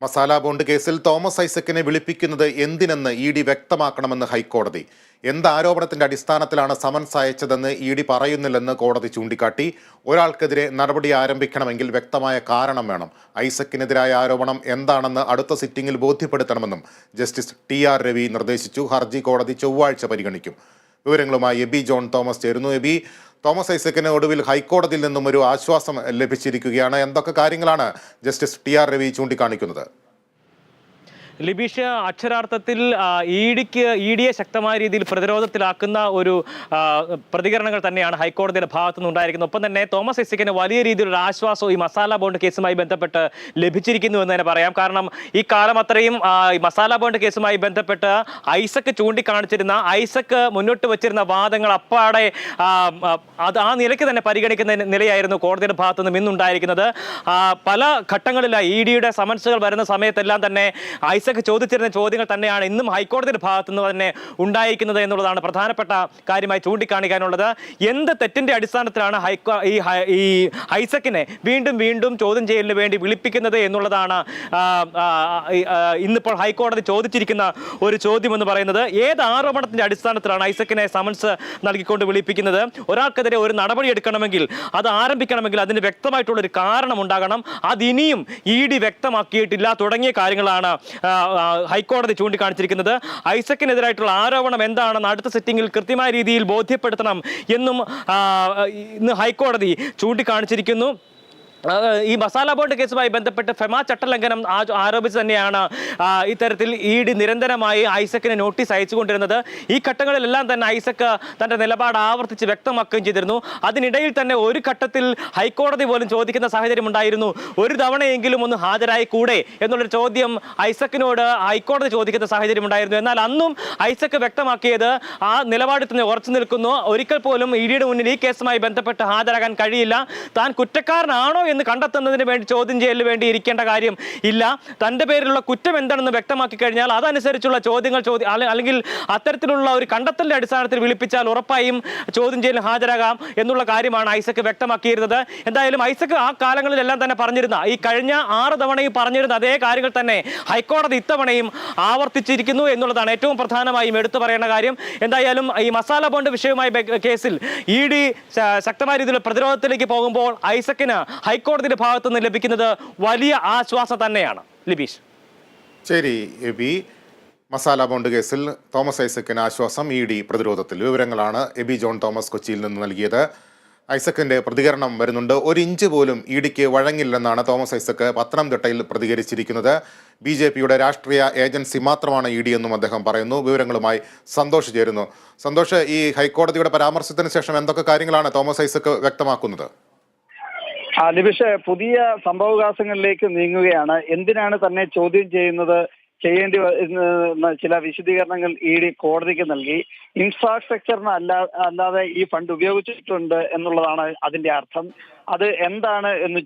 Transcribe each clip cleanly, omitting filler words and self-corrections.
Masala bond കേസിൽ Thomas ഐസക്കിനെ വിളിപ്പിക്കുന്നത് എന്തിനെന്ന് ED. വ്യക്തമാക്കണമെന്ന് ഹൈക്കോടതി. എന്ത് ആരോപണത്തിന്റെ അടിസ്ഥാനത്തിലാണ് സമൻസ് അയച്ചതെന്ന് ഇ.ഡി. പറയുന്നില്ലെന്ന് കോടതി ചൂണ്ടിക്കാട്ടി. ഒരാൾക്കെതിരെ നടപടി ആരംഭിക്കണമെങ്കിൽ വ്യക്തമായ കാരണം വേണം. ഐസക്കിനെതിരായ ആരോപണം എന്താണെന്ന് അടുത്ത സിറ്റിംഗിൽ ബോധ്യപ്പെടുത്തണമെന്നും ജസ്റ്റിസ് ടി.ആർ. രവി നിർദ്ദേശിച്ചു. ഹർജി കോടതി ചൊവ്വാഴ്ച പരിഗണിക്കും. വിവരങ്ങളുമായി എബി ജോൺ തോമസ് ചേരുന്നു. എബി, തോമസ് ഐസക്കിന് ഒടുവിൽ ഹൈക്കോടതിയിൽ നിന്നും ഒരു ആശ്വാസം ലഭിച്ചിരിക്കുകയാണ്. എന്തൊക്കെ കാര്യങ്ങളാണ് ജസ്റ്റിസ് ടി.ആർ. രവി ചൂണ്ടിക്കാണിക്കുന്നത്? ലിബീഷ്, അക്ഷരാർത്ഥത്തിൽ ഇഡിയെ ശക്തമായ രീതിയിൽ പ്രതിരോധത്തിലാക്കുന്ന ഒരു പ്രതികരണങ്ങൾ തന്നെയാണ് ഹൈക്കോടതിയുടെ ഭാഗത്തു നിന്നുണ്ടായിരിക്കുന്നത്. ഒപ്പം തന്നെ തോമസ് ഐസക്കിന് വലിയ രീതിയിലുള്ള ആശ്വാസവും ഈ മസാല ബോണ്ട് കേസുമായി ബന്ധപ്പെട്ട് ലഭിച്ചിരിക്കുന്നു എന്ന് തന്നെ പറയാം. കാരണം ഈ കാലം അത്രയും മസാല ബോണ്ട് കേസുമായി ബന്ധപ്പെട്ട് ഐസക്ക് ചൂണ്ടിക്കാണിച്ചിരുന്ന, ഐസക്ക് മുന്നോട്ട് വെച്ചിരുന്ന വാദങ്ങൾ അപ്പാടെ അത് ആ നിലയ്ക്ക് തന്നെ പരിഗണിക്കുന്ന നിലയായിരുന്നു കോടതിയുടെ ഭാഗത്തു നിന്നും ഇന്നുണ്ടായിരിക്കുന്നത്. പല ഘട്ടങ്ങളിലായി ഇഡിയുടെ സമൻസുകൾ വരുന്ന സമയത്തെല്ലാം തന്നെ ഐസക്ക് ചോദിച്ചിരുന്ന ചോദ്യങ്ങൾ തന്നെയാണ് ഇന്നും ഹൈക്കോടതിയുടെ ഭാഗത്തു നിന്ന് തന്നെ ഉണ്ടായിരിക്കുന്നത് എന്നുള്ളതാണ് പ്രധാനപ്പെട്ട കാര്യമായി ചൂണ്ടിക്കാണിക്കാനുള്ളത്. എന്ത് തെറ്റിന്റെ അടിസ്ഥാനത്തിലാണ് ഈ ഐസക്കിനെ വീണ്ടും വീണ്ടും ചോദ്യം ചെയ്യലിന് വേണ്ടി വിളിപ്പിക്കുന്നത് എന്നുള്ളതാണ് ഇന്നിപ്പോൾ ഹൈക്കോടതി ചോദിച്ചിരിക്കുന്ന ഒരു ചോദ്യം എന്ന് പറയുന്നത്. ഏത് ആരോപണത്തിന്റെ അടിസ്ഥാനത്തിലാണ് ഐസക്കിനെ സമൻസ് നൽകിക്കൊണ്ട് വിളിപ്പിക്കുന്നത്? ഒരാൾക്കെതിരെ ഒരു നടപടി എടുക്കണമെങ്കിൽ, അത് ആരംഭിക്കണമെങ്കിൽ അതിന് വ്യക്തമായിട്ടുള്ളൊരു കാരണം ഉണ്ടാകണം. അതിനിയും ഇ.ഡി. വ്യക്തമാക്കിയിട്ടില്ല തുടങ്ങിയ കാര്യങ്ങളാണ് ഹൈക്കോടതി ചൂണ്ടിക്കാണിച്ചിരിക്കുന്നത്. ഐസക്കിനെതിരായിട്ടുള്ള ആരോപണം എന്താണെന്ന് അടുത്ത സിറ്റിംഗിൽ കൃത്യമായ രീതിയിൽ ബോധ്യപ്പെടുത്തണം എന്നും ഇന്ന് ഹൈക്കോടതി ചൂണ്ടിക്കാണിച്ചിരിക്കുന്നു. ഈ മസാല ബോണ്ട് കേസുമായി ബന്ധപ്പെട്ട് ഫെമ ചട്ടലംഘനം ആരോപിച്ച് തന്നെയാണ് ഇത്തരത്തിൽ ഇ.ഡി. നിരന്തരമായി ഐസക്കിന് നോട്ടീസ് അയച്ചുകൊണ്ടിരുന്നത്. ഈ ഘട്ടങ്ങളിലെല്ലാം തന്നെ ഐസക്ക് തൻ്റെ നിലപാട് ആവർത്തിച്ച് വ്യക്തമാക്കുകയും ചെയ്തിരുന്നു. അതിനിടയിൽ തന്നെ ഒരു ഘട്ടത്തിൽ ഹൈക്കോടതി പോലും ചോദിക്കുന്ന സാഹചര്യം ഉണ്ടായിരുന്നു. ഒരു തവണയെങ്കിലും ഒന്ന് ഹാജരായി കൂടെ എന്നുള്ളൊരു ചോദ്യം ഐസക്കിനോട് ഹൈക്കോടതി ചോദിക്കുന്ന സാഹചര്യം ഉണ്ടായിരുന്നു. എന്നാൽ അന്നും ഐസക്ക് വ്യക്തമാക്കിയത് ആ നിലപാടിൽ തന്നെ ഉറച്ചു നിൽക്കുന്നു. ഒരിക്കൽ പോലും ഇ.ഡിയുടെ മുന്നിൽ ഈ കേസുമായി ബന്ധപ്പെട്ട് ഹാജരാകാൻ കഴിയില്ല. താൻ കുറ്റക്കാരനാണോ എന്ന് കണ്ടെത്തുന്നതിന് വേണ്ടി ചോദ്യം ചെയ്യലിന് വേണ്ടി ഇരിക്കേണ്ട കാര്യം ഇല്ല. തൻ്റെ പേരിലുള്ള കുറ്റം എന്താണെന്ന് വ്യക്തമാക്കി കഴിഞ്ഞാൽ അതനുസരിച്ചുള്ള ചോദ്യങ്ങൾ അല്ലെങ്കിൽ അത്തരത്തിലുള്ള ഒരു കണ്ടെത്തലിന്റെ അടിസ്ഥാനത്തിൽ വിളിപ്പിച്ചാൽ ഉറപ്പായും ചോദ്യം ചെയ്യലിന് ഹാജരാകാം എന്നുള്ള കാര്യമാണ് ഐസക്ക് വ്യക്തമാക്കിയിരുന്നത്. എന്തായാലും ഐസക്ക് ആ കാലങ്ങളിലെല്ലാം തന്നെ പറഞ്ഞിരുന്ന, ഈ കഴിഞ്ഞ 6 തവണയും പറഞ്ഞിരുന്ന അതേ കാര്യങ്ങൾ തന്നെ ഹൈക്കോടതി ഇത്തവണയും ആവർത്തിച്ചിരിക്കുന്നു എന്നുള്ളതാണ് ഏറ്റവും പ്രധാനമായും എടുത്തു പറയേണ്ട കാര്യം. എന്തായാലും ഈ മസാല ബോണ്ട് വിഷയവുമായി കേസിൽ ഇ.ഡി. ശക്തമായ രീതിയിലുള്ള പ്രതിരോധത്തിലേക്ക് പോകുമ്പോൾ ഐസക്കിന് ഹൈക്കോടതിയുടെ ഭാഗത്തു നിന്ന് ലഭിക്കുന്നത് വലിയ ആശ്വാസം തന്നെയാണ്. ലിബീഷ്, ശരി എബി. മസാല ബോണ്ട് കേസിൽ തോമസ് ഐസക്കിന് ആശ്വാസം, ഇ.ഡി. പ്രതിരോധത്തിൽ. വിവരങ്ങളാണ് എബി ജോൺ തോമസ് കൊച്ചിയിൽ നിന്ന് നൽകിയത്. ഐസക്കിന്റെ പ്രതികരണം വരുന്നുണ്ട്. 1 ഇഞ്ച് പോലും ഇ.ഡിക്ക് വഴങ്ങില്ലെന്നാണ് തോമസ് ഐസക്ക് പത്തനംതിട്ടയിൽ പ്രതികരിച്ചിരിക്കുന്നത്. ബി.ജെ.പിയുടെ രാഷ്ട്രീയ ഏജൻസി മാത്രമാണ് ഇ.ഡി. എന്നും അദ്ദേഹം പറയുന്നു. വിവരങ്ങളുമായി സന്തോഷ് ചേരുന്നു. സന്തോഷ്, ഈ ഹൈക്കോടതിയുടെ പരാമർശത്തിന് ശേഷം എന്തൊക്കെ കാര്യങ്ങളാണ് തോമസ് ഐസക്ക് വ്യക്തമാക്കുന്നത്? ലിബിഷ്, പുതിയ സംഭവവികാസങ്ങളിലേക്ക് നീങ്ങുകയാണ്. എന്തിനാണ് തന്നെ ചോദ്യം ചെയ്യേണ്ടി ചില വിശദീകരണങ്ങൾ ഇ.ഡി. കോടതിക്ക് നൽകി. ഇൻഫ്രാസ്ട്രക്ചറിന് അല്ലാതെ ഈ ഫണ്ട് ഉപയോഗിച്ചിട്ടുണ്ട് എന്നുള്ളതാണ് അതിന്റെ അർത്ഥം. അത് എന്താണ് എന്ന്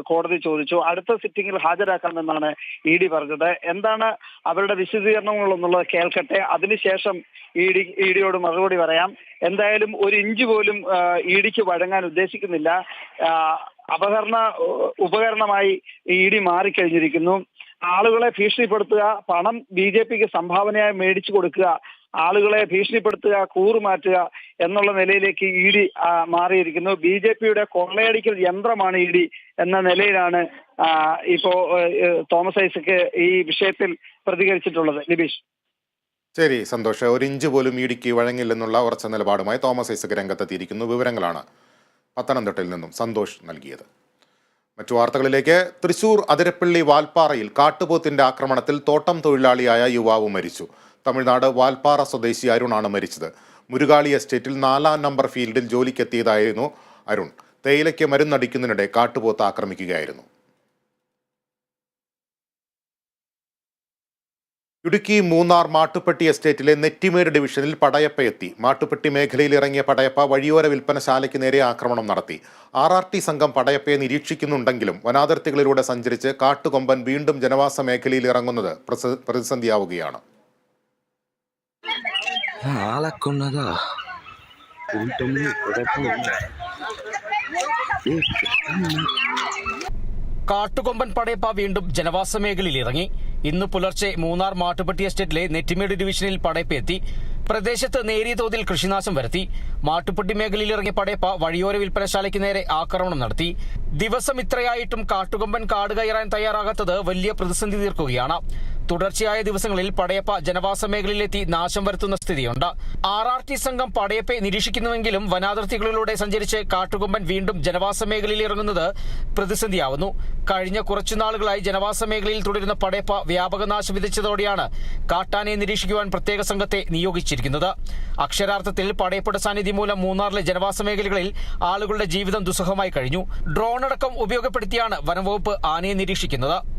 കോടതി ചോദിച്ചു. അടുത്ത സിറ്റിംഗിൽ ഹാജരാക്കാമെന്നാണ് ഇ.ഡി. പറഞ്ഞത്. എന്താണ് അവരുടെ വിശദീകരണങ്ങൾ എന്നുള്ളത് കേൾക്കട്ടെ, അതിനുശേഷം ഇ.ഡിയോട് മറുപടി പറയാം. എന്തായാലും 1 ഇഞ്ച് പോലും ഇ.ഡിക്ക് വഴങ്ങാൻ ഉദ്ദേശിക്കുന്നില്ല. ഉപകരണമായി ഇ.ഡി. മാറിക്കഴിഞ്ഞിരിക്കുന്നു. ആളുകളെ ഭീഷണിപ്പെടുത്തുക, പണം ബി.ജെ.പിക്ക് സംഭാവനയായി മേടിച്ചു കൊടുക്കുക, ആളുകളെ ഭീഷണിപ്പെടുത്തുക, കൂറുമാറ്റുക എന്നുള്ള നിലയിലേക്ക് ഇ.ഡി. മാറിയിരിക്കുന്നു. ബി.ജെ.പിയുടെ കൊള്ളയടിക്കൽ യന്ത്രമാണ് ഇ.ഡി. എന്ന നിലയിലാണ് ഇപ്പോ തോമസ് ഐസക്ക് ഈ വിഷയത്തിൽ പ്രതികരിച്ചിട്ടുള്ളത്. ലിബീഷ്, ശരി സന്തോഷ്. 1 ഇഞ്ച് പോലും ഇ.ഡിക്ക് വഴങ്ങില്ലെന്നുള്ള ഉറച്ച നിലപാടുമായി തോമസ് ഐസക്ക് രംഗത്തെത്തിയിരിക്കുന്നു. വിവരങ്ങളാണ് പത്തനംതിട്ടയിൽ നിന്നും സന്തോഷ് നൽകിയത്. മറ്റു വാർത്തകളിലേക്ക്. തൃശൂർ അതിരപ്പള്ളി വാൽപ്പാറയിൽ കാട്ടുപോത്തിന്റെ ആക്രമണത്തിൽ തോട്ടം തൊഴിലാളിയായ യുവാവ് മരിച്ചു. തമിഴ്നാട് വാൽപ്പാറ സ്വദേശി അരുണാണ് മരിച്ചത്. മുരുകാളി എസ്റ്റേറ്റിൽ 4-ാം നമ്പർ ഫീൽഡിൽ ജോലിക്കെത്തിയതായിരുന്നു അരുൺ. തേയിലയ്ക്ക് മരുന്നടിക്കുന്നതിനിടെ കാട്ടുപോത്ത് ആക്രമിക്കുകയായിരുന്നു. ഇടുക്കി മൂന്നാർ മാട്ടുപ്പെട്ടി എസ്റ്റേറ്റിലെ നെറ്റിമേട് ഡിവിഷനിൽ പടയപ്പ എത്തി. മാട്ടുപ്പെട്ടി മേഖലയിൽ ഇറങ്ങിയ പടയപ്പ വഴിയോര വിൽപ്പനശാലയ്ക്ക് നേരെ ആക്രമണം നടത്തി. RRT സംഘം പടയപ്പയെ നിരീക്ഷിക്കുന്നുണ്ടെങ്കിലും വനാതിർത്തികളിലൂടെ സഞ്ചരിച്ച് കാട്ടുകൊമ്പൻ വീണ്ടും ജനവാസ മേഖലയിൽ ഇറങ്ങുന്നത് പ്രതിസന്ധിയാവുകയാണ്. കാട്ടുകൊമ്പൻ പടയപ്പ വീണ്ടും ജനവാസ മേഖലയിൽ ഇറങ്ങി. ഇന്ന് പുലർച്ചെ മൂന്നാർ മാട്ടുപ്പെട്ടി എസ്റ്റേറ്റിലെ നെറ്റിമേട് ഡിവിഷനിൽ പടയപ്പ എത്തി. പ്രദേശത്ത് നേരിയ തോതിൽ കൃഷിനാശം വരുത്തി. മാട്ടുപ്പെട്ടി മേഖലയിൽ ഇറങ്ങിയ പടയപ്പ വഴിയോര വിൽപ്പനശാലയ്ക്ക് നേരെ ആക്രമണം നടത്തി. ദിവസം ഇത്രയായിട്ടും കാട്ടുകൊമ്പൻ കാട് കയറാൻ തയ്യാറാകാത്തത് വലിയ പ്രതിസന്ധി തീർക്കുകയാണ്. തുടർച്ചയായ ദിവസങ്ങളിൽ പടയപ്പ ജനവാസ മേഖലയിലെത്തി നാശം വരുത്തുന്ന സ്ഥിതിയുണ്ട്. RRT സംഘം പടയപ്പയെ നിരീക്ഷിക്കുന്നുവെങ്കിലും വനാതിർത്തികളിലൂടെ സഞ്ചരിച്ച് കാട്ടുകൊമ്പൻ വീണ്ടും ജനവാസ മേഖലയിൽ ഇറങ്ങുന്നത് പ്രതിസന്ധിയാവുന്നു. കഴിഞ്ഞ കുറച്ചുനാളുകളായി ജനവാസ മേഖലയിൽ തുടരുന്ന പടയപ്പ വ്യാപക നാശം വിതച്ചതോടെയാണ് കാട്ടാനയെ നിരീക്ഷിക്കുവാൻ പ്രത്യേക സംഘത്തെ നിയോഗിച്ചിരിക്കുന്നത്. അക്ഷരാർത്ഥത്തിൽ പടയപ്പയുടെ സാന്നിധ്യം മൂലം മൂന്നാറിലെ ജനവാസ മേഖലകളിൽ ആളുകളുടെ ജീവിതം ദുസ്സഹമായി കഴിഞ്ഞു. ഡ്രോൺ അടക്കം ഉപയോഗപ്പെടുത്തിയാണ് വനംവകുപ്പ് ആനയെ നിരീക്ഷിക്കുന്നത്.